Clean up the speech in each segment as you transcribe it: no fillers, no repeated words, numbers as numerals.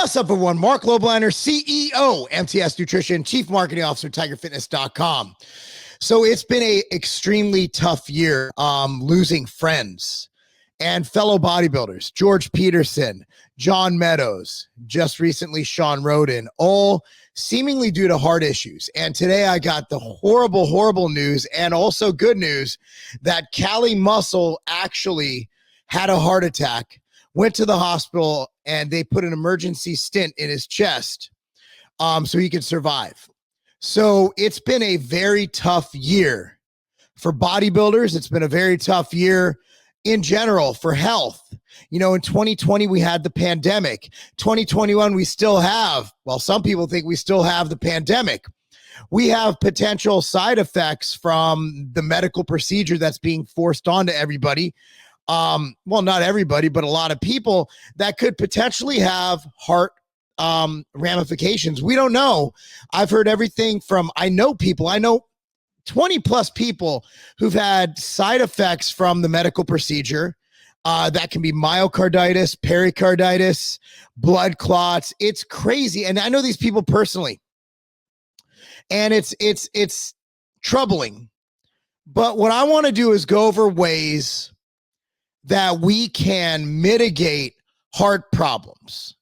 What's up, everyone? Marc Lobliner, CEO, MTS Nutrition, Chief Marketing Officer, TigerFitness.com. So it's been an extremely tough year, losing friends and fellow bodybuilders. George Peterson, John Meadows, just recently Shawn Rhoden, all seemingly due to heart issues. And today I got the horrible news and also good news that Cali Muscle actually had a heart attack, went to the hospital, and they put an emergency stent in his chest so he could survive. So it's been a very tough year for bodybuilders. It's been a very tough year in general for health. You know, in 2020, we had the pandemic. 2021, we still have, well, some people think we still have the pandemic. We have potential side effects from the medical procedure that's being forced onto everybody. Well, not everybody, but a lot of people that could potentially have heart ramifications. We don't know. I've heard everything from, I know 20 plus people who've had side effects from the medical procedure. That can be myocarditis, pericarditis, blood clots. It's crazy. And I know these people personally, and it's troubling. But what I want to do is go over ways that we can mitigate heart problems.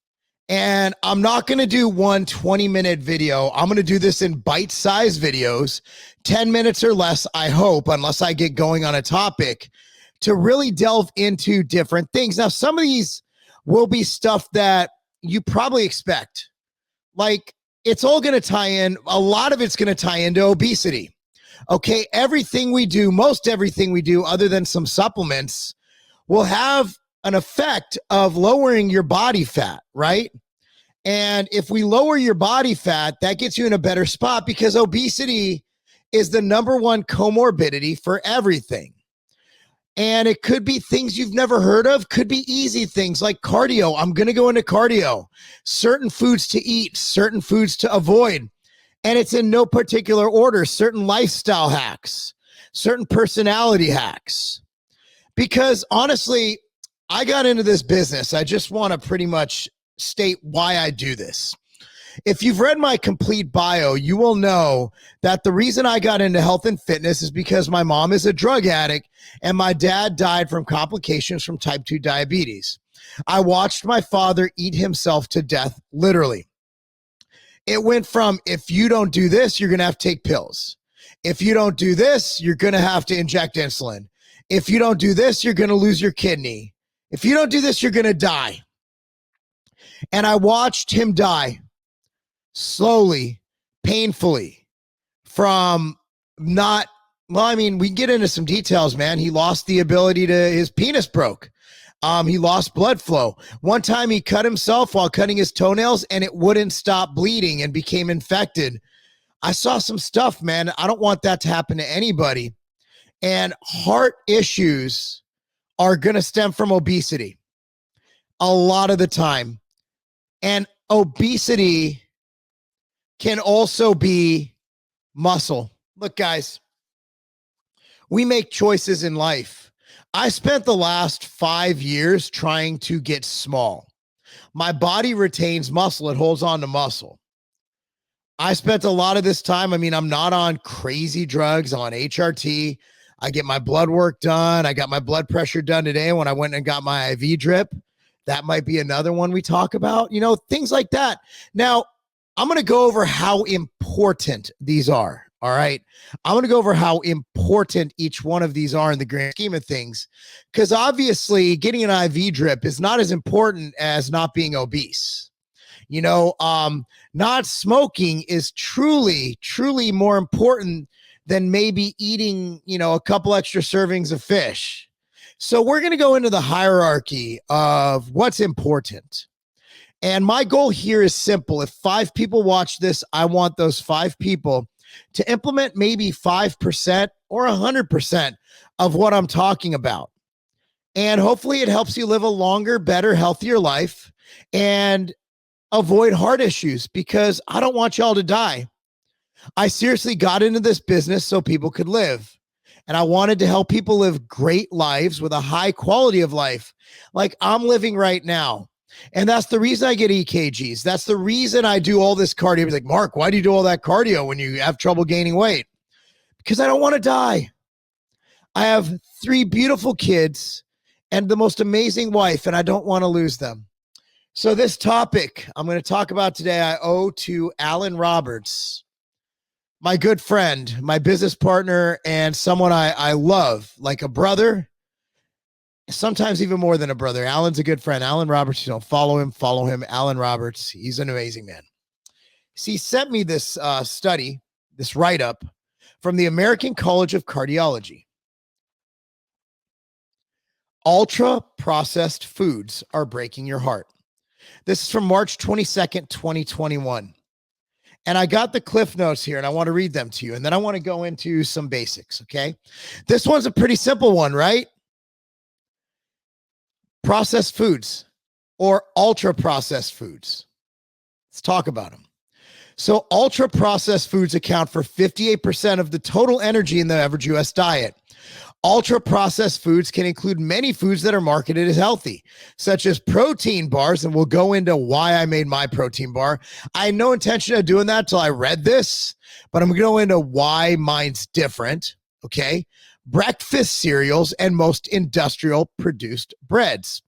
And I'm not going to do one 20-minute video. I'm going to do this in bite-sized videos, 10 minutes or less, I hope, unless I get going on a topic, to really delve into different things. Now, some of these will be stuff that you probably expect. Like, it's all going to tie in. A lot of it's going to tie into obesity. Okay, everything we do, most everything we do, other than some supplements, will have an effect of lowering your body fat, right? And if we lower your body fat, that gets you in a better spot because obesity is the number one comorbidity for everything. And it could be things you've never heard of, could be easy things like cardio. I'm going to go into cardio, certain foods to eat, certain foods to avoid. And it's in no particular order, certain lifestyle hacks, certain personality hacks. Because honestly, I got into this business. I just want to pretty much state why I do this. If you've read my complete bio, you will know that the reason I got into health and fitness is because my mom is a drug addict and my dad died from complications from type 2 diabetes. I watched my father eat himself to death, literally. It went from, if you don't do this, you're going to have to take pills. If you don't do this, you're going to have to inject insulin. If you don't do this, you're going to lose your kidney. If you don't do this, you're going to die. And I watched him die slowly, painfully from not, well, I mean, we can get into some details, man. He lost the ability to, his penis broke. He lost blood flow. One time he cut himself while cutting his toenails and it wouldn't stop bleeding and became infected. I saw some stuff, man. I don't want that to happen to anybody. And heart issues are going to stem from obesity a lot of the time. And obesity can also be muscle. Look, guys, we make choices in life. I spent the last 5 years trying to get small. My body retains muscle. It holds on to muscle. I spent a lot of this time. I mean, I'm not on crazy drugs, on HRT. I get my blood work done. I got my blood pressure done today when I went and got my IV drip. That might be another one we talk about, you know, things like that. Now, I'm going to go over how important these are, all right? I'm going to go over how important each one of these are in the grand scheme of things, because obviously getting an IV drip is not as important as not being obese. You know, not smoking is truly more important than maybe eating, you know, a couple extra servings of fish. So we're going to go into the hierarchy of what's important. And my goal here is simple. If 5 people watch this, I want those 5 people to implement maybe 5% or 100% of what I'm talking about. And hopefully it helps you live a longer, better, healthier life and avoid heart issues, because I don't want y'all to die. I seriously got into this business so people could live. And I wanted to help people live great lives with a high quality of life like I'm living right now. And that's the reason I get EKGs. That's the reason I do all this cardio. He's like, Mark, why do you do all that cardio when you have trouble gaining weight? Because I don't want to die. I have 3 beautiful kids and the most amazing wife, and I don't want to lose them. So this topic I'm going to talk about today, I owe to Alan Roberts, my good friend, my business partner, and someone I love like a brother, sometimes even more than a brother. Alan's a good friend. Alan Roberts, follow him. Alan Roberts, he's an amazing man. So he sent me this study, this write-up from the American College of Cardiology. Ultra-processed foods are breaking your heart. This is from March 22nd, 2021. And I got the cliff notes here, and I want to read them to you. And then I want to go into some basics, okay? This one's a pretty simple one, right? Processed foods or ultra-processed foods. Let's talk about them. So ultra-processed foods account for 58% of the total energy in the average U.S. diet. Ultra-processed foods can include many foods that are marketed as healthy, such as protein bars, and we'll go into why I made my protein bar. I had no intention of doing that until I read this, but I'm going to go into why mine's different, okay? Breakfast cereals and most industrial-produced breads.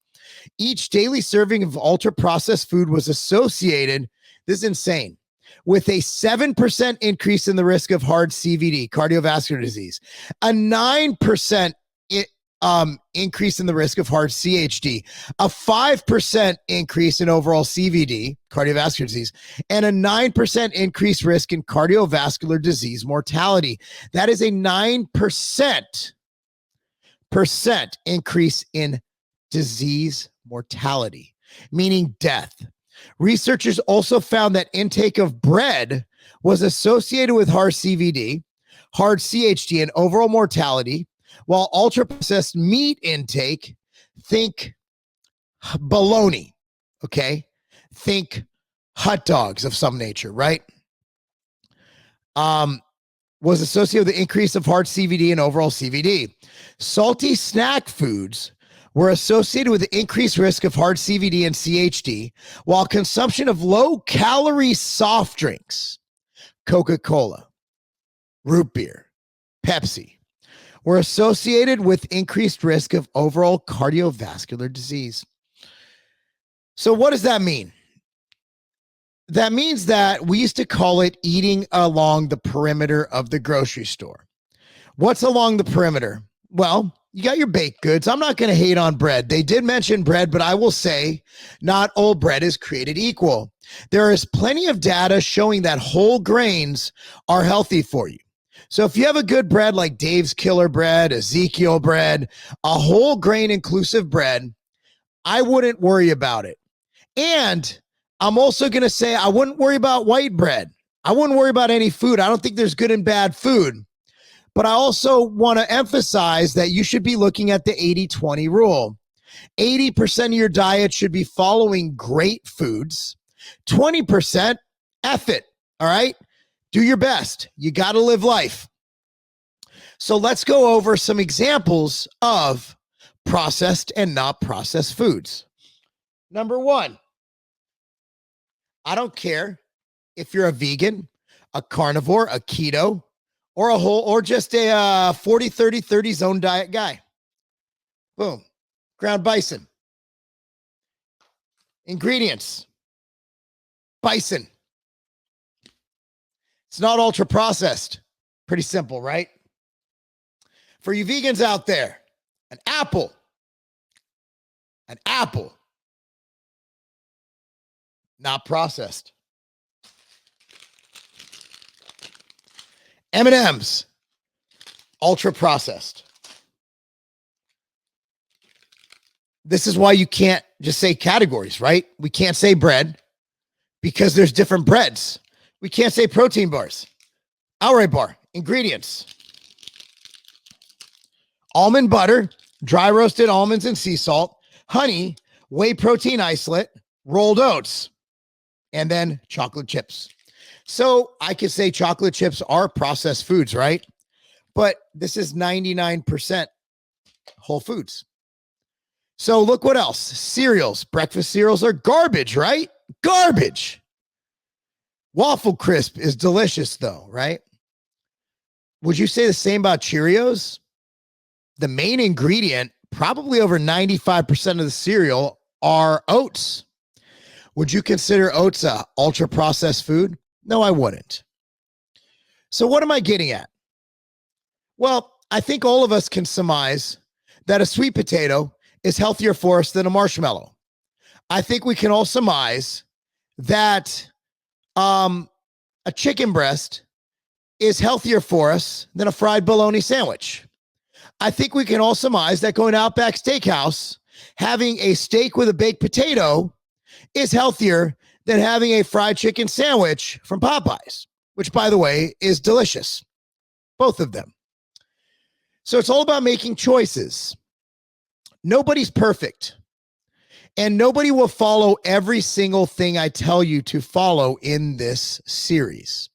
Each daily serving of ultra-processed food was associated, this is insane, with a 7% increase in the risk of hard CVD, cardiovascular disease, a 9% increase in the risk of hard CHD, a 5% increase in overall CVD, cardiovascular disease, and a 9% increased risk in cardiovascular disease mortality. That is a 9% increase in disease mortality, meaning death. Researchers also found that intake of bread was associated with hard CVD, hard CHD, and overall mortality, while ultra-processed meat intake, think bologna, okay? Think hot dogs of some nature, right? Was associated with the increase of hard CVD and overall CVD. Salty snack foods were associated with the increased risk of hard CVD and CHD, while consumption of low-calorie soft drinks, Coca-Cola, root beer, Pepsi, were associated with increased risk of overall cardiovascular disease. So what does that mean? That means that we used to call it eating along the perimeter of the grocery store. What's along the perimeter? Well, you got your baked goods. I'm not going to hate on bread. They did mention bread, but I will say not all bread is created equal. There is plenty of data showing that whole grains are healthy for you. So if you have a good bread like Dave's Killer Bread, Ezekiel bread, a whole grain inclusive bread, I wouldn't worry about it. And I'm also going to say I wouldn't worry about white bread. I wouldn't worry about any food. I don't think there's good and bad food. But I also want to emphasize that you should be looking at the 80-20 rule. 80% of your diet should be following great foods. 20%, F it, all right? Do your best. You got to live life. So let's go over some examples of processed and not processed foods. Number 1, I don't care if you're a vegan, a carnivore, a keto, or a whole, or just a 40-30-30 zone diet guy. Boom. Ground bison. Ingredients. Bison. It's not ultra processed. Pretty simple, right? For you vegans out there, an apple. An apple. Not processed. M&M's, ultra processed. This is why you can't just say categories, right? We can't say bread because there's different breads. We can't say protein bars. Outright bar, ingredients. Almond butter, dry roasted almonds and sea salt, honey, whey protein isolate, rolled oats, and then chocolate chips. So I could say chocolate chips are processed foods, right? But this is 99% whole foods. So look what else. Cereals. Breakfast cereals are garbage, right? Garbage. Waffle Crisp is delicious though, right? Would you say the same about Cheerios? The main ingredient, probably over 95% of the cereal, are oats. Would you consider oats a ultra processed food? No, I wouldn't. So what am I getting at? Well, I think all of us can surmise that a sweet potato is healthier for us than a marshmallow. I think we can all surmise that a chicken breast is healthier for us than a fried bologna sandwich. I think we can all surmise that going to Outback Steakhouse, having a steak with a baked potato is healthier than having a fried chicken sandwich from Popeyes, which, by the way, is delicious. Both of them. So it's all about making choices. Nobody's perfect. And nobody will follow every single thing I tell you to follow in this series.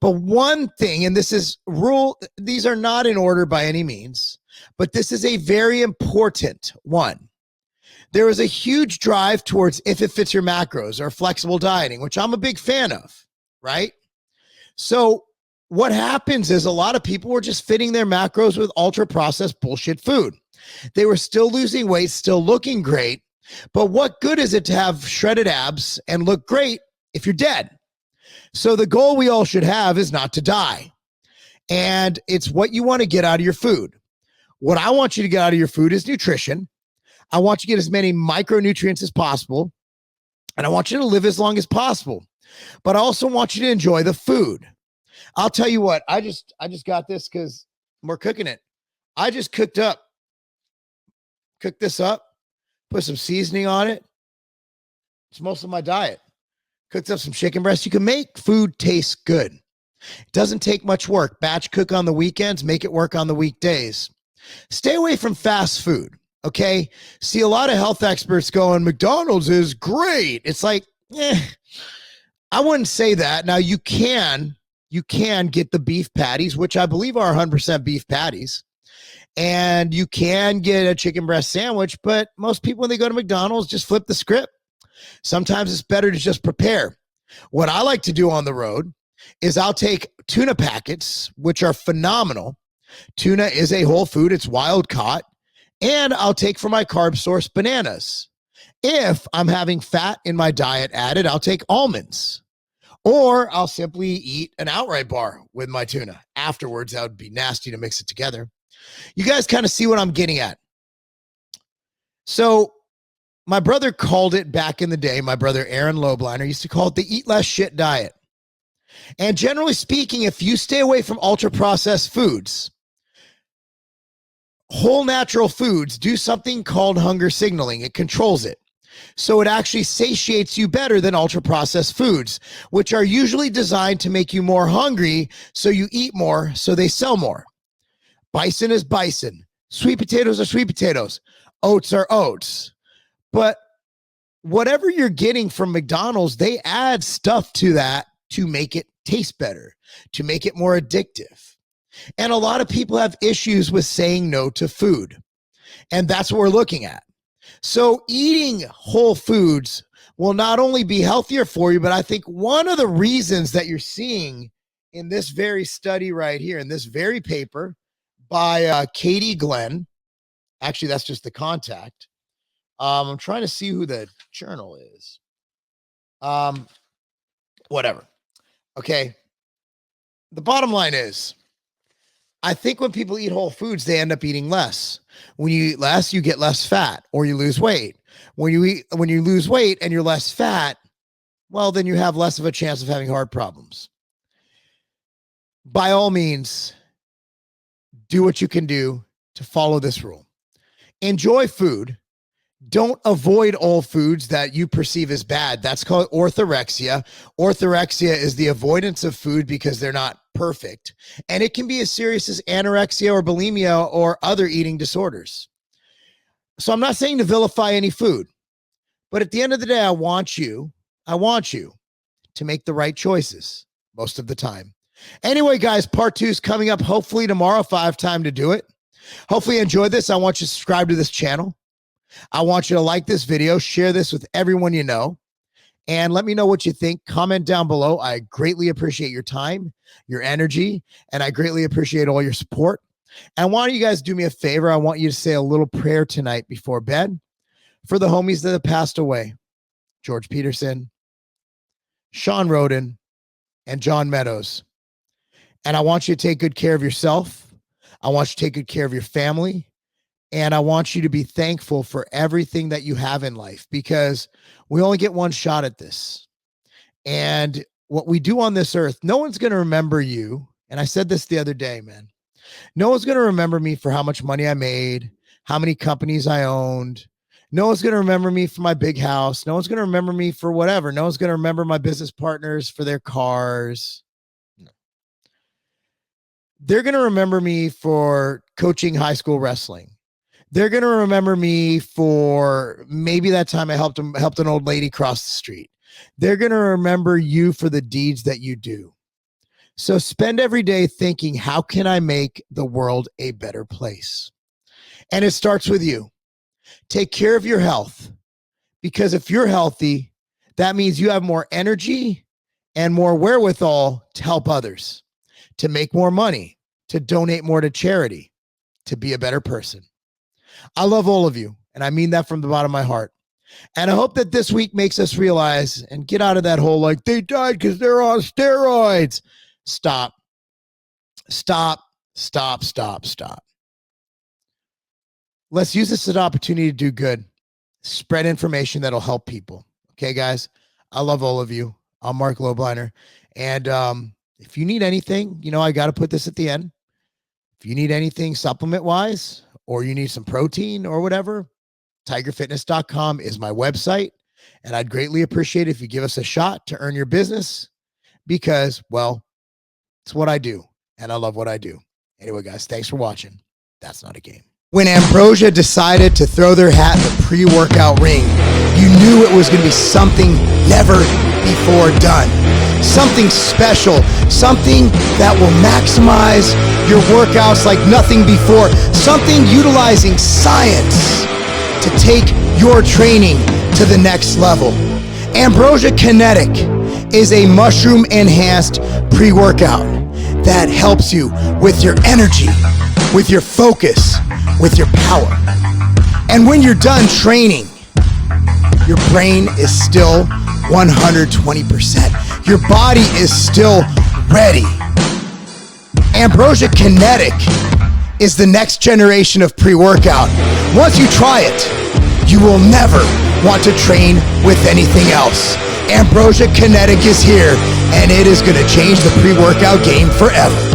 But one thing, and this is rule, these are not in order by any means, but this is a very important one. There is a huge drive towards if it fits your macros or flexible dieting, which I'm a big fan of, right? So what happens is a lot of people were just fitting their macros with ultra processed bullshit food. They were still losing weight, still looking great. But what good is it to have shredded abs and look great if you're dead? So the goal we all should have is not to die. And it's what you want to get out of your food. What I want you to get out of your food is nutrition. I want you to get as many micronutrients as possible. And I want you to live as long as possible. But I also want you to enjoy the food. I'll tell you what, I just got this because we're cooking it. I just cooked this up, put some seasoning on it. It's most of my diet. Cooked up some chicken breast. You can make food taste good. It doesn't take much work. Batch cook on the weekends, make it work on the weekdays. Stay away from fast food, okay? See, a lot of health experts going, McDonald's is great. It's like, I wouldn't say that. Now, you can get the beef patties, which I believe are 100% beef patties. And you can get a chicken breast sandwich, but most people, when they go to McDonald's, just flip the script. Sometimes it's better to just prepare. What I like to do on the road is I'll take tuna packets, which are phenomenal. Tuna is a whole food. It's wild caught. And I'll take for my carb source bananas. If I'm having fat in my diet added, I'll take almonds. Or I'll simply eat an outright bar with my tuna. Afterwards, that would be nasty to mix it together. You guys kind of see what I'm getting at. So my brother called it back in the day. My brother Aaron Lobliner used to call it the eat less shit diet. And generally speaking, if you stay away from ultra processed foods, whole natural foods do something called hunger signaling. It controls it. So it actually satiates you better than ultra processed foods, which are usually designed to make you more hungry. So you eat more, so they sell more. Bison is bison. Sweet potatoes are sweet potatoes. Oats are oats. But whatever you're getting from McDonald's, they add stuff to that to make it taste better, to make it more addictive. And a lot of people have issues with saying no to food. And that's what we're looking at. So eating whole foods will not only be healthier for you, but I think one of the reasons that you're seeing in this very study right here, in this very paper by Katie Glenn, actually, that's just the contact. I'm trying to see who the journal is. Whatever. Okay. The bottom line is, I think when people eat whole foods, they end up eating less. When you eat less, you get less fat or you lose weight. When you lose weight and you're less fat, well, then you have less of a chance of having heart problems. By all means, do what you can do to follow this rule. Enjoy food. Don't avoid all foods that you perceive as bad. That's called orthorexia. Orthorexia is the avoidance of food because they're not perfect. And it can be as serious as anorexia or bulimia or other eating disorders. So I'm not saying to vilify any food, but at the end of the day, I want you to make the right choices most of the time. Anyway, guys, part 2 is coming up hopefully tomorrow if I have time to do it. Hopefully you enjoyed this. I want you to subscribe to this channel. I want you to like this video, share this with everyone you know, and let me know what you think. Comment down below. I greatly appreciate your time, your energy, and I greatly appreciate all your support. And why don't you guys do me a favor? I want you to say a little prayer tonight before bed for the homies that have passed away. George Peterson, Shawn Rhoden, and John Meadows. And I want you to take good care of yourself. I want you to take good care of your family. And I want you to be thankful for everything that you have in life, because we only get one shot at this. And what we do on this earth, no one's going to remember you. And I said this the other day, man. No one's going to remember me for how much money I made, how many companies I owned. No one's going to remember me for my big house. No one's going to remember me for whatever. No one's going to remember my business partners for their cars. No. They're going to remember me for coaching high school wrestling. They're going to remember me for maybe that time I helped an old lady cross the street. They're going to remember you for the deeds that you do. So spend every day thinking, how can I make the world a better place? And it starts with you. Take care of your health, because if you're healthy, that means you have more energy and more wherewithal to help others, to make more money, to donate more to charity, to be a better person. I love all of you, and I mean that from the bottom of my heart. And I hope that this week makes us realize and get out of that whole, like, they died because they're on steroids. Stop. Let's use this as an opportunity to do good. Spread information that'll help people. Okay, guys? I love all of you. I'm Marc Lobliner. And if you need anything, you know, I got to put this at the end. If you need anything supplement-wise, or you need some protein or whatever, tigerfitness.com is my website. And I'd greatly appreciate it if you give us a shot to earn your business, because, well, it's what I do, and I love what I do. Anyway, guys, thanks for watching. That's not a game. When Ambrosia decided to throw their hat in the pre-workout ring, you knew it was going to be something never before done. Something special, something that will maximize your workouts like nothing before, something utilizing science to take your training to the next level. Ambrosia Kinetic is a mushroom-enhanced pre-workout that helps you with your energy, with your focus, with your power. And when you're done training, your brain is still 120%. Your body is still ready. Ambrosia Kinetic is the next generation of pre-workout. Once you try it, you will never want to train with anything else. Ambrosia Kinetic is here, and it is going to change the pre-workout game forever.